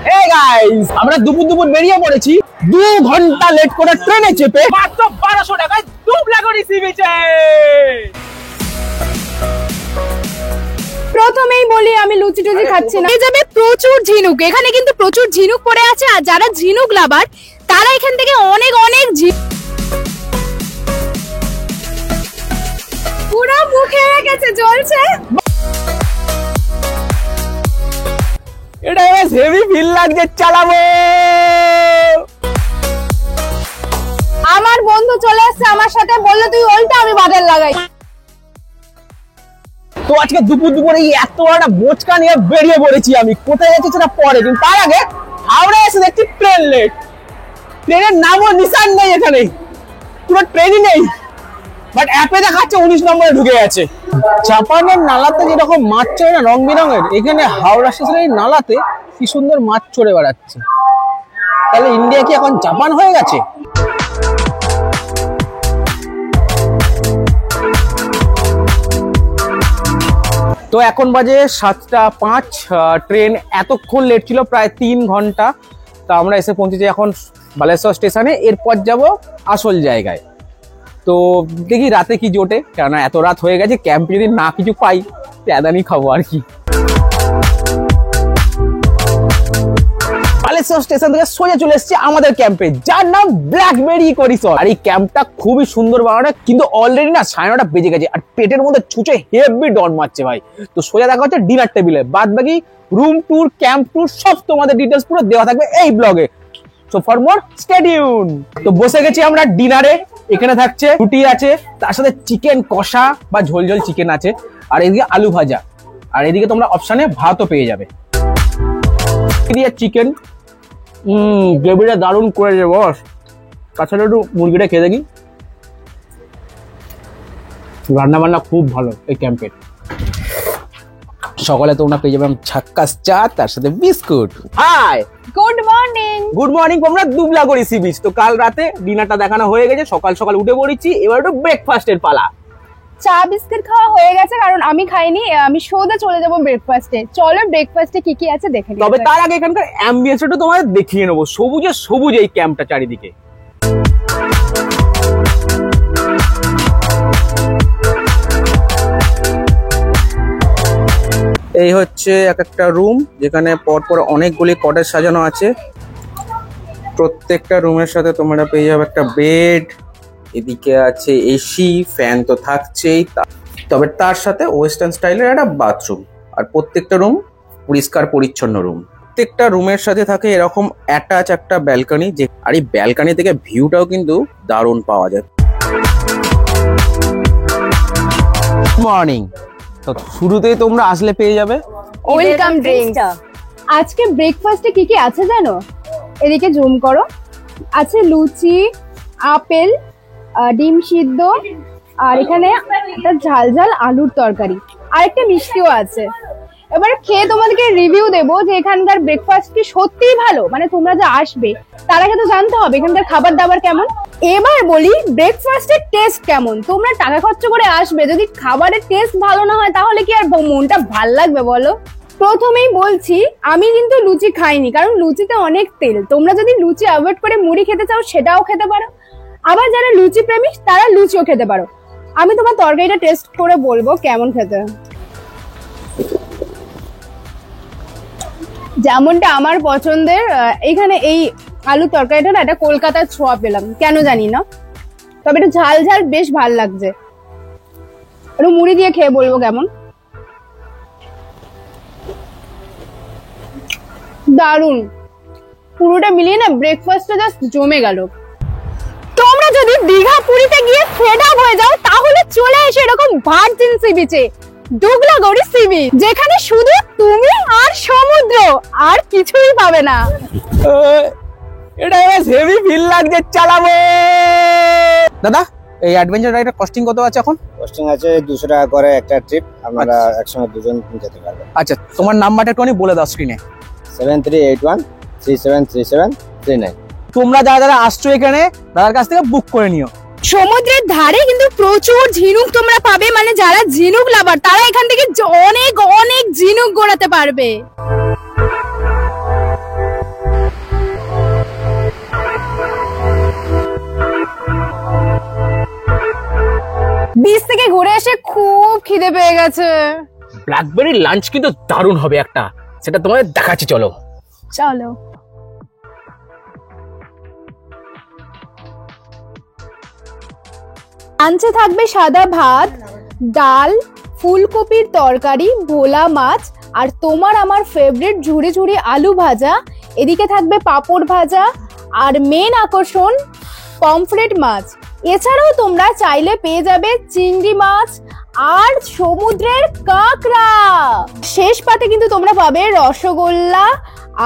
Hey guys, আমরা দুপুর বেরিয়ে পড়েছি 2 ঘন্টা লেট করে ট্রেনে চেপে মাত্র 1200 টাকায় দুবলাগড়ি সি বিচে। প্রথমেই বলি আমি লুচি টুচি খাচ্ছি না। এই যাবে প্রচুর ঝিনুক, এখানে কিন্তু প্রচুর ঝিনুক পড়ে আছে, আর যারা ঝিনুক লাভার তারা এখান থেকে অনেক পুরো মুখে হয়ে গেছে, জ্বলছে। এটা বেশ হেভি ফিল লাগছে, চালাবো। আমার বন্ধু চলে আসছে আমার সাথে, বললো তুই ওলটা আমি বাজার লাগাই। তো আজকে দুপুরে এত বড় একটা বোচকা নিয়ে বেরিয়ে পড়েছি আমি। কোথায় যাচ্ছি সেটা পরে, কিন্তু তার আগে হাওড়া এসে দেখছি ট্রেন লেট। ট্রেনের নামও নিশান নেই, এখানে পুরো ট্রেনই নেই, বাট অ্যাপে দেখাচ্ছে 19 নম্বরে ঢুকে গেছে। জাপানের নালাতে যেরকম মাছ চড়ে না রং বেরঙের, এখানে হাওড়া স্টেশনের নালাতে কি সুন্দর মাছ চড়ে বেড়াচ্ছে। তাহলে ইন্ডিয়া কি এখন জাপান হয়ে গেছে? তো এখন বাজে 7:05। ট্রেন এতক্ষণ লেট ছিল, প্রায় 3 ঘন্টা। তা আমরা এসে পৌঁছেছি এখন বালেশ্বর স্টেশনে। এরপর যাব আসল জায়গায়। তো দেখি রাতে কি জোটে, কেননা এত রাত হয়ে গেছে। ক্যাম্পে যদি না কিছু পাই প্যাদানি খাবো আর কি। বালেশ্বর স্টেশন থেকে সোজা চলে এসেছে আমাদের ক্যাম্পে, যার নাম ব্ল্যাকবেরি রিসর্ট। আর এই ক্যাম্পটা খুবই সুন্দর বানানো, কিন্তু অলরেডি না 9:30 বেজে গেছে, আর পেটের মধ্যে ছুঁচে হেভি ডন মারছে ভাই। তো সোজা দেখা হচ্ছে ডিনার টেবিলে। বাদ বাকি রুম ট্যুর, ক্যাম্প ট্যুর সব তোমাদের ডিটেলস পুরো দেওয়া থাকবে এই ব্লগে। So for more stay tune. তো বসে গেছি আমরা ডিনারে। এখানে থাকছে রুটি আছে, তার সাথে চিকেন কষা বা ঝোল ঝোল চিকেন আছে, আর এদিকে আলু ভাজা, আর এদিকে তোমরা অপশনে ভাতও পেয়ে যাবে। চিকেন গ্রেভিটা দারুণ করেছে বস। তাছাড়া একটু মুরগিটা খেয়ে দেখি। রান্না বান্না খুব ভালো এই ক্যাম্পের। সকালে তোমরা পেয়ে যাবে ঝাক্কাস চা, তার সাথে biscuit. Hi, good morning. Good morning. তোমরা দুবলাগড়ি সি বিচ। তো কাল রাতে ডিনারটা দেখানো হয়ে গেছে, সকাল সকাল উঠে পড়েছি। এবার একটু ব্রেকফাস্টের পালা। চা বিস্কুট খাওয়া হয়ে গেছে, কারণ আমি খাইনি। আমি সোজা চলে যাব ব্রেকফাস্টে। চলো ব্রেকফাস্টে কি কি আছে দেখে নিই। তবে তার আগে এখানকার অ্যাম্বিয়েন্সটা তোমাদের দেখিয়ে নেবো। সবুজে সবুজ এই ক্যাম্পটা চারিদিকে। এই হচ্ছে এক একটা রুম, যেখানে পরপর অনেকগুলি কটেজ সাজানো আছে। প্রত্যেকটা রুমের সাথে তোমরা পেয়ে যাবে একটা বেড, এদিকে আছে এসি, ফ্যান তো থাকছেই, তবে তার সাথে ওয়েস্টার্ন স্টাইলের একটা বাথরুম। আর প্রত্যেকটা রুম পরিষ্কার পরিচ্ছন্ন রুম। প্রত্যেকটা রুমের সাথে থাকে এরকম অ্যাটাচ একটা ব্যালকনি, যে আর এই ব্যালকনি থেকে ভিউটাও কিন্তু দারুণ পাওয়া যায়। মর্নিং। তো শুরুতেই তোমরা আসলে পেয়ে যাবে ওয়েলকাম ড্রিঙ্কস। আজকে ব্রেকফাস্টে কি কি আছে জানো? এদিকে জুম করো। আছে লুচি, আপেল, ডিম সিদ্ধ, আর এখানে একটা ঝাল ঝাল আলুর তরকারি, আর একটা মিষ্টিও আছে। এবার খেয়ে তোমাদেরকে রিভিউ দেবো যে এখানকার ব্রেকফাস্ট কি সত্যিই ভালো, মানে তোমরা যে আসবে তার আগে তো জানতে হবে এখানকার খাবার দাবার কেমন। এবার বলি ব্রেকফাস্টের টেস্ট কেমন। তোমরা টাকা খরচ করে আসবে, যদি খাবারের টেস্ট ভালো না হয় তাহলে কি আর মনটা ভাল লাগবে বলো? প্রথমেই বলছি আমি কিন্তু লুচি খাইনি, কারণ লুচিতে অনেক তেল। তোমরা যদি লুচি অ্যাভয়েড করে মুড়ি খেতে চাও সেটাও খেতে পারো, আবার যারা লুচি প্রেমী তারা লুচিও খেতে পারো। আমি তোমার তরকারিটা টেস্ট করে বলবো কেমন খেতে। যেমনটা আমার পছন্দের, এখানে এই আলু তরকারিটা না, এটা কলকাতার ছোঁয়া পেলাম, কেন জানি না। তবে এটা ঝাল ঝাল বেশ ভাল লাগছে। একটু মুড়ি দিয়ে খেয়ে বলবো কেমন। দারুন, পুরোটা মিলিয়ে না ব্রেকফাস্টটা জাস্ট জমে গেল। তোমরা যদি দীঘা পুরীতে গিয়ে ফেড আপ হয়ে যাও তাহলে চলে এসো এরকম ভার্জিন সি বিচে, দুবলাগড়ি সি বিচ, যেখানে শুধু তুমি আর সমুদ্র, আর কিছুই পাবে না। এটা বেশ হেভি ফিল লাগছে, চালাবো। দাদা, এই অ্যাডভেঞ্চার রাইডের কস্টিং কত আছে এখন? কস্টিং আছে 200 টাকা করে একটা ট্রিপ। আমরা একসঙ্গে দুজন যেতে পারবো। আচ্ছা, তোমার নাম্বারটা একটু বলে দাও স্ক্রিনে। 7381373739। তোমরা যারা যারা আসছো এখানে দাদার কাছ থেকে বুক করে নিও। সমুদ্রের ধারে কিন্তু প্রচুর ঝিনুক তোমরা পাবে, মানে যারা ঝিনুক লাভার তারা এখান থেকে অনেক অনেক ঝিনুক গোড়াতে পারবে। খিদে পেয়ে গেছে। ব্ল্যাকবেরি লাঞ্চ কিন্তু দারুণ হবে একটা, সেটা তোমাদের দেখাচ্ছি, চলো। চলো। লাঞ্চে থাকবে সাদা ভাত, ডাল, ফুলকপির তরকারি, ভোলা মাছ, আর তোমার আমার ফেভারিট ঝুড়ি ঝুড়ি আলু ভাজা। এদিকে থাকবে পাঁপড় ভাজা, আর মেন আকর্ষণ পমফ্রেট মাছ। এছাড়াও তোমরা চাইলে পেয়ে যাবে চিংড়ি মাছ আর সমুদ্রের কাঁকড়া। শেষ পাতে কিন্তু তোমরা পাবে রসগোল্লা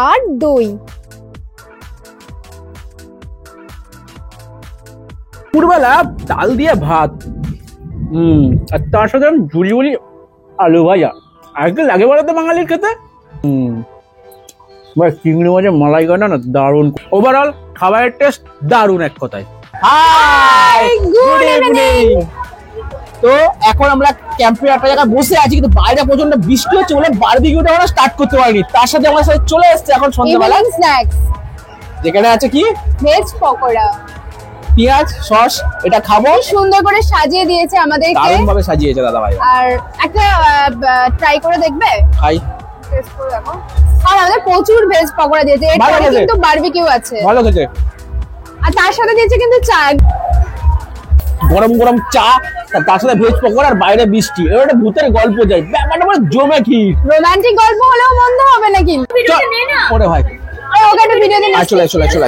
আর দই। দুপুরবেলা ডাল দিয়ে ভাত, আর তার সাথে ঝুড়ি ঝুড়ি আলু ভাজা, আর কি লাগে বলতো বাঙালির খেতে। চিংড়ি মাছের মালাইকাটা না দারুণ, ওভারঅল খাবারের টেস্ট দারুণ এক কথায়। Hi, good evening. তো এখন আমরা ক্যাম্পে একটা জায়গায় বসে আছি, কিন্তু বাইরে প্রচন্ড বৃষ্টি হচ্ছে বলে বারবিকিউটা আমরা স্টার্ট করতে পারিনি। তার সাথে আমার সাথে চলে এসেছে এখন সন্ধ্যাবেলা স্ন্যাক্স, যেখানে আছে কি ভেজ পকোড়া, পেঁয়াজ সস। এটা খাবো, সুন্দর করে সাজিয়ে দিয়েছে আমাদেরকে, দারুণ ভাবে সাজিয়েছে দাদা ভাই। আর একটা ট্রাই করে দেখবে, খাই। টেস্ট করে দেখো। আর আমাদের প্রচুর ভেজ পকোড়া দিয়েছে, এর ভালো সাথে খেতে। কিন্তু বারবিকিউ আছে, ভালো খেতে। আর তার সাথে দিয়েছে কিন্তু চা, গরম গরম চা, তার সাথে ভেজ পকোড়া, আর বাইরে বৃষ্টি। এবার একটা ভূতের গল্প যায়, ব্যাপারটা পুরো জমে কি। রোমান্টিক গল্প হলেও মন্দ হবে নাকি? ওরে ভাই, ওকে একটা ভিডিও দিন। চলে চলে চলে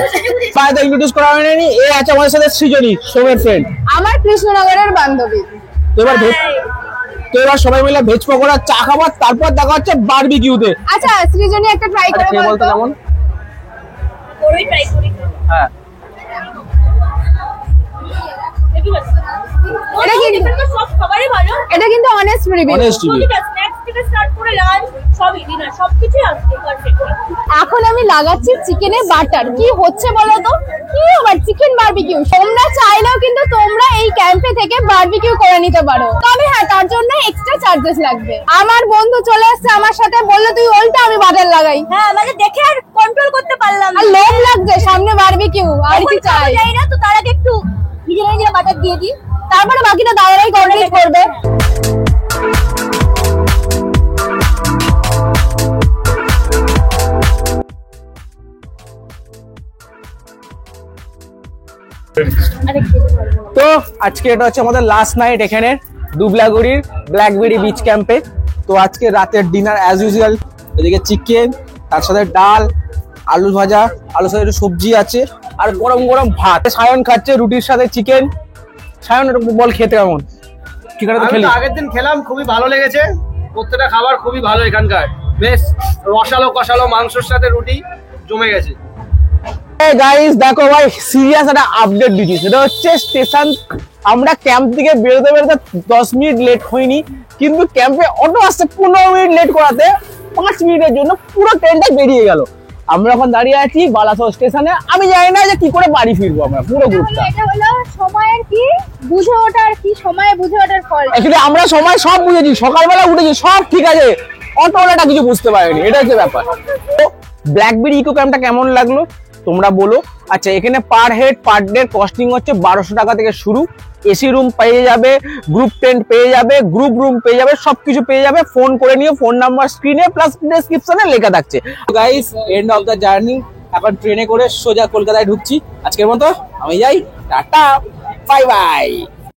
ফায়দা ইন্ট্রোডিউস করা হয়নি। এ আছে আমাদের সাথে সৃজনী, সোমের ফ্রেন্ড। আমার কৃষ্ণনগরের বান্ধবী। তো এবার সবাই মিলে ভেজ পকোড়া চা খাবার, তারপর দেখা হচ্ছে বারবিকিউতে। আচ্ছা সৃজনী একটা ট্রাই করে বলতো কেমন? ওরই ট্রাই করি। হ্যাঁ, এটা কিন্তু সব সবারই ভালো। এটা কিন্তু অনেস্ট রিভিউ। Honest review। প্রতিটা স্ন্যাক্স থেকে স্টার্ট করে লাঞ্চ সবই, ডিনার সবকিছুই আসছে পারফেক্ট। এখন আমি লাগাচ্ছি চিকেনে বাটার। কি হচ্ছে বলো তো? কি আবার চিকেন বারবিকিউ। তোমরা চাইলেও কিন্তু তোমরা এই ক্যাম্পে থেকে বারবিকিউ করে নিতে পারো, তবে হ্যাঁ তার জন্য এক্সট্রা চার্জেস লাগবে। আমার বন্ধু চলে আসছে আমার সাথে, বললো তুই ওলটা আমি বাটার লাগাই। হ্যাঁ মানে দেখে আর কন্ট্রোল করতে পারলাম আর লোভ লাগছে, সামনে বারবিকিউ, আর কি চাই। যাই না তো তার আগে একটু নিজেরা নিজেরা বাটার দিয়ে দিই। তারপরে বাকিটা দাদারাই কমপ্লিট করবে। তো আজকে এটা হচ্ছে আমাদের লাস্ট নাইট এখানে দুবলাগুড়ির ব্ল্যাকবেরি বিচ ক্যাম্পে। তো আজকে রাতের ডিনার অ্যাজ ইউজুয়াল, এদিকে চিকেন, তার সাথে ডাল, আলু ভাজা, আলুর সাথে একটু সবজি আছে, আর গরম গরম ভাত। সায়ন খাচ্ছে রুটির সাথে চিকেন। সায়ন একটু বল খেতে কেমন? কি করে তো আমি খেলি? তো আগের দিন খেলাম, খুবই ভালো লেগেছে। প্রত্যেকটা খাবার খুবই ভালো এখানকার, বেশ রসালো কষালো মাংসের সাথে রুটি জমে গেছে। গাইস দেখো ভাই, সিরিয়াস একটা আপডেট দিচ্ছি। সেটা হচ্ছে স্টেশন, আমরা ক্যাম্প থেকে বেরোতে বেরোতে 10 মিনিট লেট হয়নি, কিন্তু ক্যাম্পে অটো আসতে 15 মিনিট লেট করাতে 5 মিনিটের জন্য পুরো ট্রেনটা বেরিয়ে গেল। আমরা এখন দাঁড়িয়ে আছি বালাসোর স্টেশনে। আমি জানি না যে কি করে বাড়ি ফিরবো আমরা পুরো গ্রুপটা। এটা হলো সময়ের কি বুঝে ওঠার, কি সময়ে বুঝে ওঠার ফল। অ্যাকচুয়ালি আমরা সময় সব বুঝেছি, সকালবেলা উঠেছি সব ঠিক আছে, অটোওয়ালাটা কিছু বুঝতে পারেনি, এটা হচ্ছে ব্যাপার। তো ব্ল্যাকবেরি ইকো ক্যাম্পটা কেমন লাগলো তোমরা বলো। আচ্ছা, এখানে per head per day costing হচ্ছে 1200 টাকা থেকে শুরু। এসি রুম পেয়ে যাবে, গ্রুপ টেন্ট পেয়ে যাবে, গ্রুপ রুম পেয়ে যাবে, সবকিছু পেয়ে যাবে। ফোন করে নিও, ফোন নাম্বার স্ক্রিনে প্লাস ডেসক্রিপশনে লেখা থাকছে। Guys, end of the journey. এখন ট্রেনে করে সোজা কলকাতায় ঢুকছি। আজকের মতো আমি যাই, টাটা, বাই বাই।